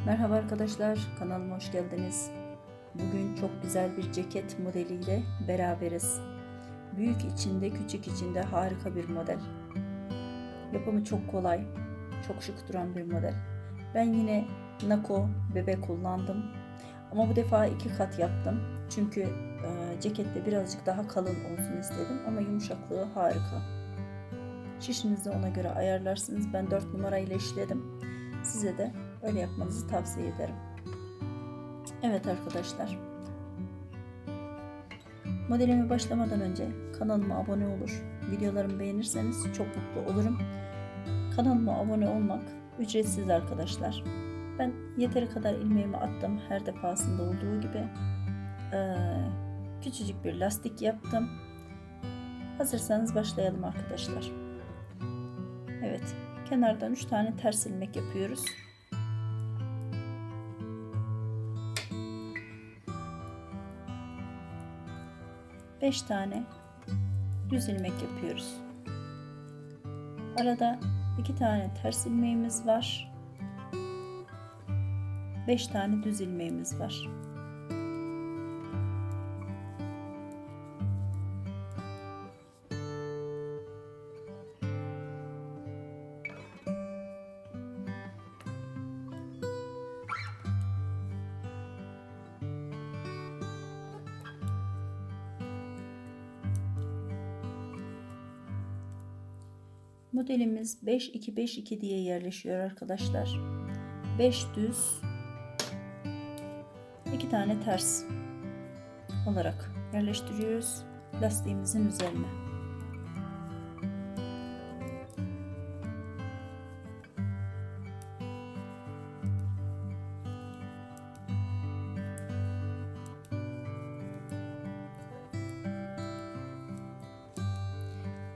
Merhaba arkadaşlar, kanalıma hoş geldiniz. Bugün çok güzel bir ceket modeliyle beraberiz. Büyük içinde, küçük içinde harika bir model. Yapımı çok kolay, çok şık duran bir model. Ben yine Nako bebe kullandım. Ama bu defa 2 kat yaptım. Çünkü cekette birazcık daha kalın olsun istedim. Ama yumuşaklığı harika. Şişinizi ona göre ayarlarsınız. Ben 4 numara ile işledim. Size de öyle yapmanızı tavsiye ederim. Evet arkadaşlar, modelime başlamadan önce kanalıma abone olur, videolarımı beğenirseniz çok mutlu olurum. Kanalıma abone olmak ücretsiz arkadaşlar. Ben yeteri kadar ilmeğimi attım, her defasında olduğu gibi. Küçücük bir lastik yaptım. Hazırsanız başlayalım arkadaşlar. Evet, kenardan 3 tane ters ilmek yapıyoruz. Beş tane düz ilmek yapıyoruz. Arada 2 tane ters ilmeğimiz var. 5 tane düz ilmeğimiz var. Modelimiz 5-2-5-2 diye yerleşiyor arkadaşlar. 5 düz, 2 tane ters olarak yerleştiriyoruz lastiğimizin üzerine.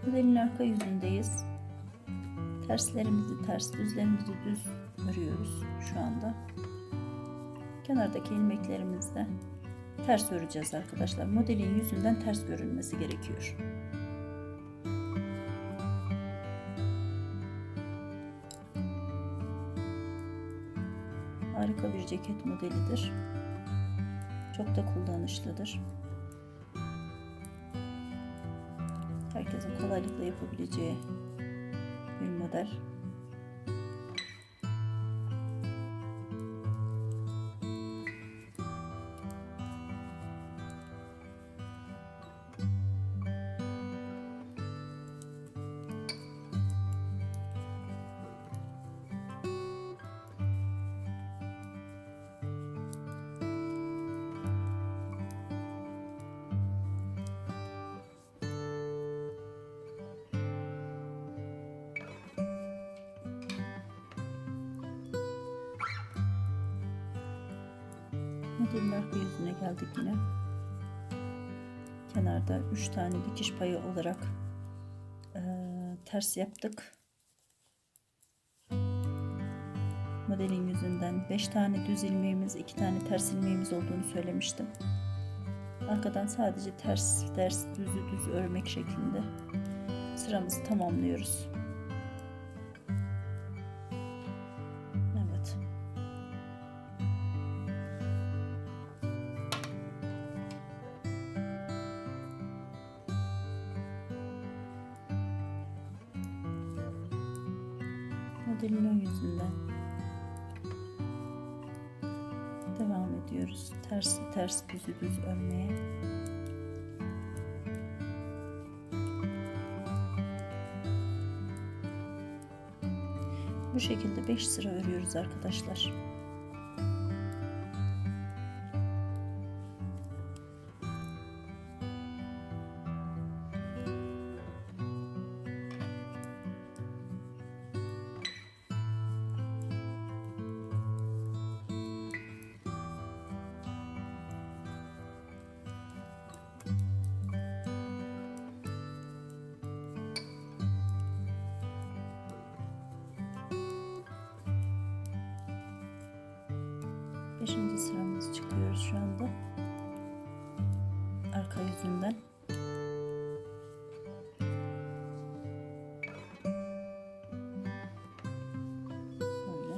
Modelin arka yüzündeyiz. Terslerimizi ters, düzlerimizi düz örüyoruz şu anda. Kenardaki ilmeklerimizde ters öreceğiz arkadaşlar. Modelin yüzünden ters görünmesi gerekiyor. Harika bir ceket modelidir. Çok da kullanışlıdır. Herkesin kolaylıkla yapabileceği bir model. Modelin arka yüzüne geldik yine. Kenarda 3 tane dikiş payı olarak ters yaptık. Modelin yüzünden 5 tane düz ilmeğimiz, 2 tane ters ilmeğimiz olduğunu söylemiştim. Arkadan sadece ters düzü düz örmek şeklinde sıramızı tamamlıyoruz. Evet. Modelin ön yüzünden devam ediyoruz. Ters düzü düz örmeye. Bu şekilde 5 sıra örüyoruz arkadaşlar. Beşinci sıramız çıkıyoruz şu anda. Arka yüzünden. Böyle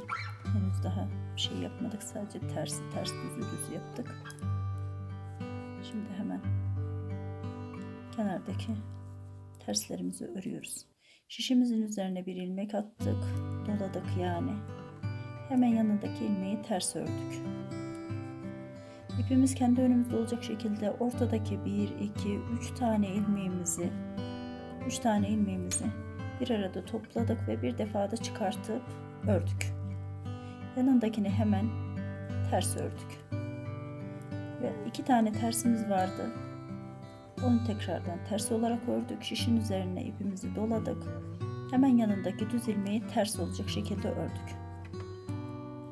henüz Henüz daha bir şey yapmadık. Sadece ters düz yaptık. Şimdi hemen kenardaki terslerimizi örüyoruz. Şişimizin üzerine bir ilmek attık. Doladık yani. Hemen yanındaki ilmeği ters ördük. İpimiz kendi önümüzde olacak şekilde ortadaki 1, 2, 3 tane ilmeğimizi bir arada topladık ve bir defada çıkartıp ördük. Yanındakini hemen ters ördük. Ve 2 tane tersimiz vardı. Onu tekrardan ters olarak ördük. Şişin üzerine ipimizi doladık. Hemen yanındaki düz ilmeği ters olacak şekilde ördük.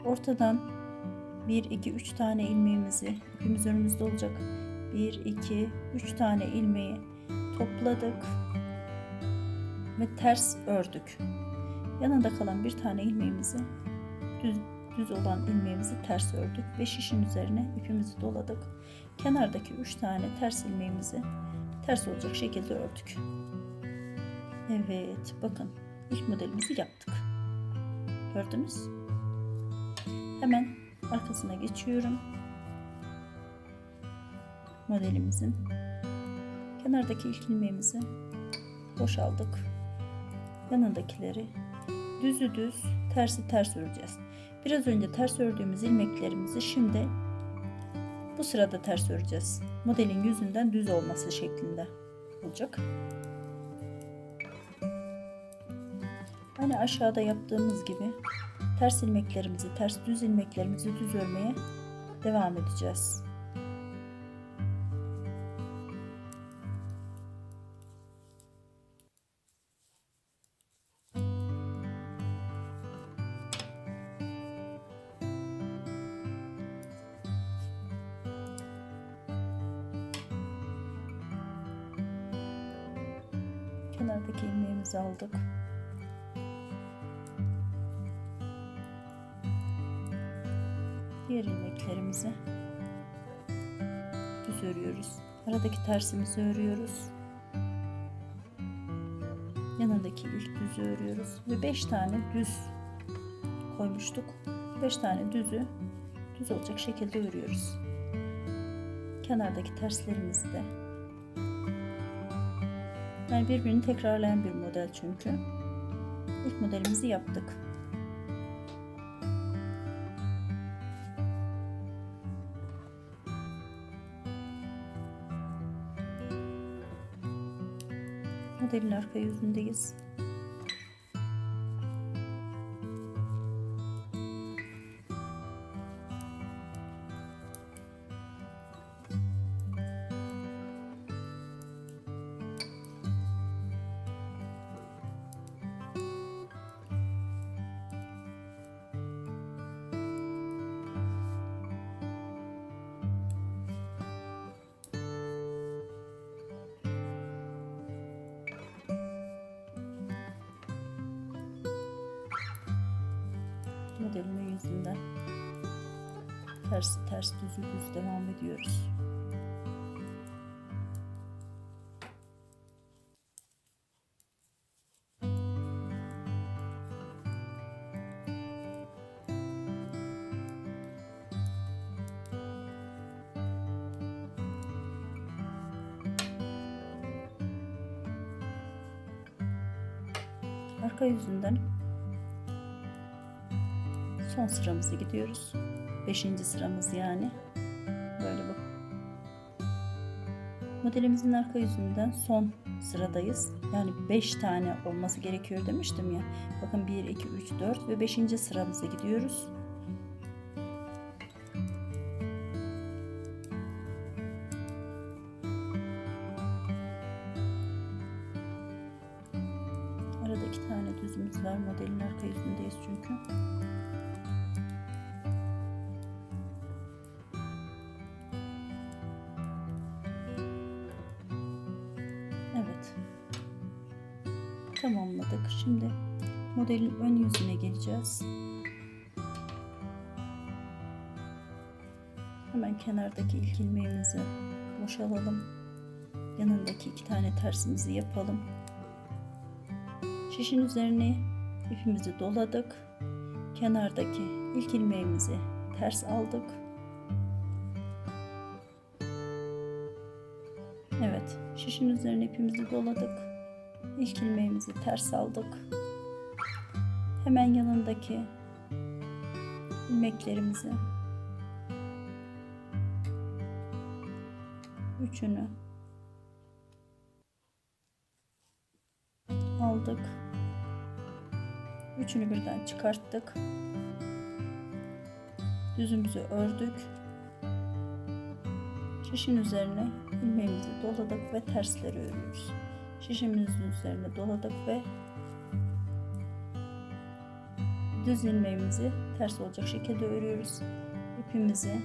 Ortadan 1, 2, 3 tane ilmeğimizi, ipimiz önümüzde olacak. 1, 2, 3 tane ilmeği topladık ve ters ördük. Yanında kalan bir tane ilmeğimizi, düz olan ilmeğimizi ters ördük ve şişin üzerine ipimizi doladık. Kenardaki 3 tane ters ilmeğimizi ters olacak şekilde ördük. Evet, bakın ilk modelimizi yaptık. Gördünüz? Hemen arkasına geçiyorum. Modelimizin kenardaki ilk ilmeğimizi boşaldık. Yanındakileri düzü düz, tersi ters öreceğiz. Biraz önce ters ördüğümüz ilmeklerimizi şimdi bu sırada ters öreceğiz. Modelin yüzünden düz olması şeklinde olacak. Hani aşağıda yaptığımız gibi ters ilmeklerimizi, düz ilmeklerimizi düz örmeye devam edeceğiz. Kenardaki ilmeğimizi aldık. Diğer ilmeklerimizi düz örüyoruz. Aradaki tersimizi örüyoruz. Yanındaki ilk düzü örüyoruz ve 5 tane düz koymuştuk. 5 tane düzü düz olacak şekilde örüyoruz. Kenardaki terslerimizi de, yani birbirini tekrarlayan bir model çünkü. İlk modelimizi yaptık. Modelin arka yüzündeyiz. Modelimin yüzünden ters düz devam ediyoruz. Arka yüzünden son sıramıza gidiyoruz. 5. sıramız yani. Böyle bak. Modelimizin arka yüzünden son sıradayız. Yani 5 tane olması gerekiyor demiştim ya. Bakın 1, 2, 3, 4 ve 5. sıramıza gidiyoruz. Arada 2 tane düzümüz var. Modelin arka yüzündeyiz çünkü. Evet. Tamamladık. Şimdi modelin ön yüzüne geleceğiz. Hemen kenardaki ilk ilmeğimizi boşalalım. Yanındaki 2 tane tersimizi yapalım. Şişin üzerine ipimizi doladık. kenardaki ilk ilmeğimizi ters aldık. Evet, şişin üzerine ipimizi doladık. İlk ilmeğimizi ters aldık. Hemen yanındaki ilmeklerimizi üçünü aldık. Üçünü birden çıkarttık. Düzümüzü ördük. Şişin üzerine ilmeğimizi doladık ve tersleri örüyoruz. Şişimizin üzerine doladık ve düz ilmeğimizi ters olacak şekilde örüyoruz. İpimizi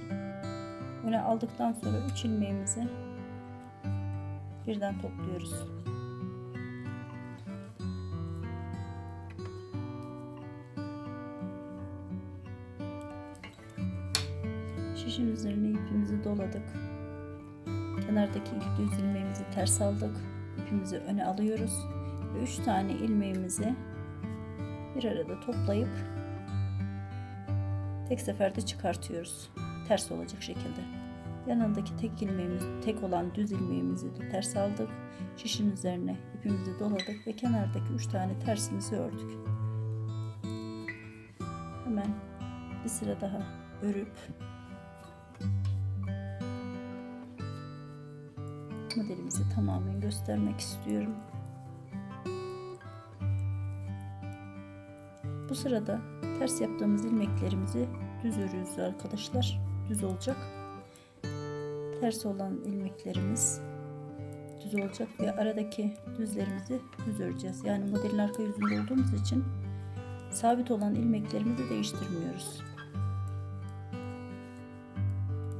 öne aldıktan sonra 3 ilmeğimizi birden topluyoruz. Şişin üzerine ipimizi doladık. Kenardaki ilk düz ilmeğimizi ters aldık. İpimizi öne alıyoruz ve 3 tane ilmeğimizi bir arada toplayıp tek seferde çıkartıyoruz. Ters olacak şekilde. Yanındaki tek olan düz ilmeğimizi de ters aldık. Şişin üzerine ipimizi doladık ve kenardaki 3 tane tersimizi ördük. Hemen bir sıra daha örüp modelimizi tamamen göstermek istiyorum. Bu sırada ters yaptığımız ilmeklerimizi düz örüyoruz arkadaşlar. Düz olacak. Ters olan ilmeklerimiz düz olacak ve aradaki düzlerimizi düz öreceğiz. Yani modelin arka yüzünde olduğumuz için sabit olan ilmeklerimizi değiştirmiyoruz.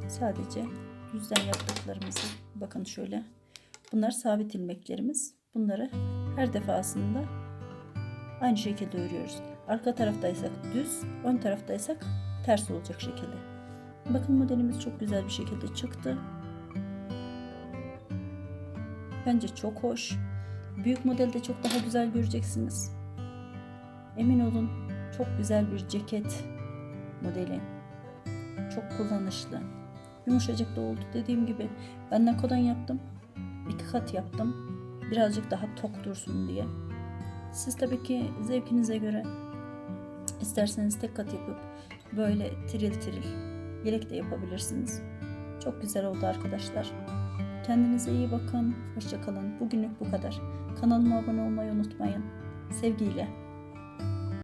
Sadece düzden yaptıklarımızı bakın şöyle. Bunlar sabit ilmeklerimiz. Bunları her defasında aynı şekilde örüyoruz. Arka taraftaysak düz, ön taraftaysak ters olacak şekilde. Bakın modelimiz çok güzel bir şekilde çıktı. Bence çok hoş. Büyük modelde çok daha güzel göreceksiniz. Emin olun çok güzel bir ceket modeli. Çok kullanışlı. Yumuşacık da oldu. Dediğim gibi ben nakodan yaptım. 2 kat yaptım. Birazcık daha tok dursun diye. Siz tabii ki zevkinize göre isterseniz tek kat yapıp böyle tiril tiril yelek de yapabilirsiniz. Çok güzel oldu arkadaşlar. Kendinize iyi bakın. Hoşça kalın. Bugünlük bu kadar. Kanalıma abone olmayı unutmayın. Sevgiyle.